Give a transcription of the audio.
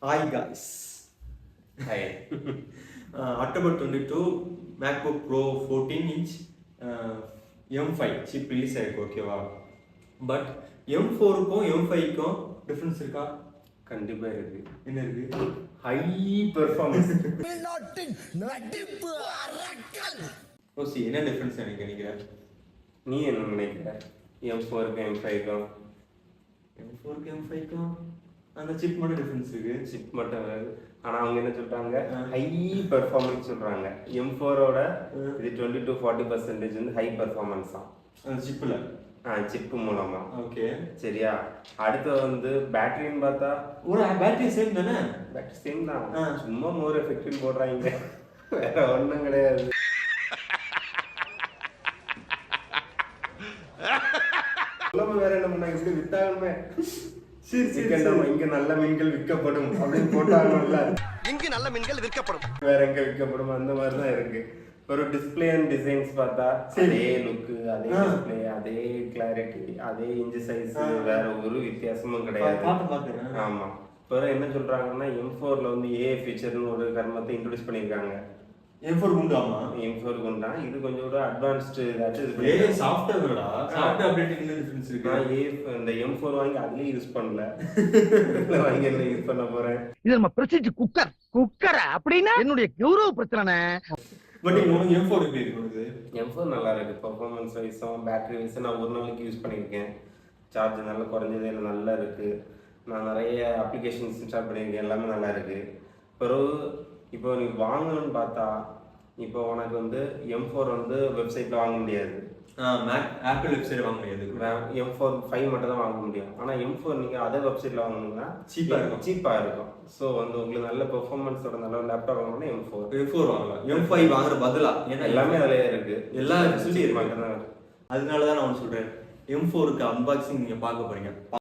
Hi guys. Hi. October 22 MacBook Pro 14-inch M5 chip release ஆயிருக்கு ஓகேவா. But M4க்கும் M5க்கும் difference இருக்கா? கண்டிப்பா இருக்கு. என்ன இருக்கு? High performance. ஓசி என்ன டிஃபரன்ஸ் எனக்கு நினைக்கிறேன்? நீ என்ன நினைக்கிற? M4க்கும் M5க்கும் M4க்கும் M5க்கும் அந்த சிப் மட்டும் டிஃபரன்ஸ் இருக்கு. சிப் மட்டும் ஆனா அவங்க என்ன சொல்றாங்க, ஹை பெர்ஃபார்மன்ஸ் சொல்றாங்க. M4ஓட இது 20-40% வந்து ஹை பெர்ஃபார்மன்ஸ் தான் அந்த சிப்ல. சிப் மூலமா. ஓகே சரியா. அடுத்து வந்து பேட்டரின்னு பார்த்தா ஒரு பேட்டரி சேம் தானே? பேட்டரி சேம் தான், சும்மா மோர் எஃபெக்டிவ் போடுறாங்க, வேற ஒன்றும் கிடையாது. வேற என்ன பண்ணாங்க, இப்படி வித்தாலுமே இங்க நல்ல மீன்கள் விற்கப்படும் அப்படின்னு போட்டாங்கல்ல, இங்கு நல்ல மீன்கள் விற்கப்படும், வேற எங்க விற்கப்படும், அந்த மாதிரிதான் இருக்கு. ஒரு டிஸ்பிளே அண்ட் டிசைன்ஸ் பார்த்தா அதே லுக்கு, அதே டிஸ்பிளே, அதே கிளாரிட்டி, அதே இன்ச் சைஸ், வேற ஒரு வித்தியாசமும் கிடையாது. ஆமா. இப்போ என்ன சொல்றாங்கன்னா, M4ல வந்து ஏ ஃபீச்சர்னு ஒரு கர்மத்தை இன்ட்ரோடியூஸ் பண்ணிருக்காங்க. M4 உண்டாமா? M4 உண்டா? இது கொஞ்சம் ஒரு அட்வான்ஸ்டு இதாச்சு. ஏ சாஃப்ட்வேர்டா, சாஃப்ட்வேர் அப்டேட்டிங்ல டிஃபரன்ஸ் இருக்கு. நான் இந்த M4 வாங்கி அதுலயே யூஸ் பண்ணல, இதுல வாங்கி என்ன யூஸ் பண்ண போறேன். இது நம்ம பிரசித்தி குக்கர் அப்படினா என்னுடைய கௌரவ பிரச்சனை. பட் உங்களுக்கு M4 எப்படி இருக்கு? M4 நல்லா இருக்கு. பெர்ஃபார்மன்ஸ் வைஸும் பேட்டரி வைஸும் நான் ஒரு நாளைக்கு யூஸ் பண்ணியிருக்கேன். சார்ஜ் நல்லா குறைஞ்சதே நல்லா இருக்கு. நான் நிறைய அப்ளிகேஷன்ஸ் இன்ஸ்டால் பண்ணியிருக்கேன், எல்லாமே நல்லா இருக்கு. பிறகு இப்போ நீ வாங்கணும்னு பார்த்தா, இப்போ உனக்கு வந்து M4 வந்து வெப்சைட்ல வாங்க முடியாது, ஆப்பிள் வெப்சைட் வாங்க முடியாது. M4 5 மட்டும் தான் வாங்க முடியும். ஆனால் M4 நீங்கள் அதே வெப்சைட்ல வாங்கணும்னா சீப்பாக இருக்கும். ஸோ வந்து உங்களுக்கு நல்ல பெர்ஃபார்மன்ஸோட நல்ல லேப்டாப் வாங்கணும்னா M4 வாங்கலாம். M5 வாங்குற பதிலா, ஏன்னா எல்லாமே அதிலே இருக்கு, எல்லா சொல்லி இருக்கு. அதனால தான் நான் சொல்றேன், M4க்கு அன்பாக்சிங் நீங்க பார்க்க போறீங்க.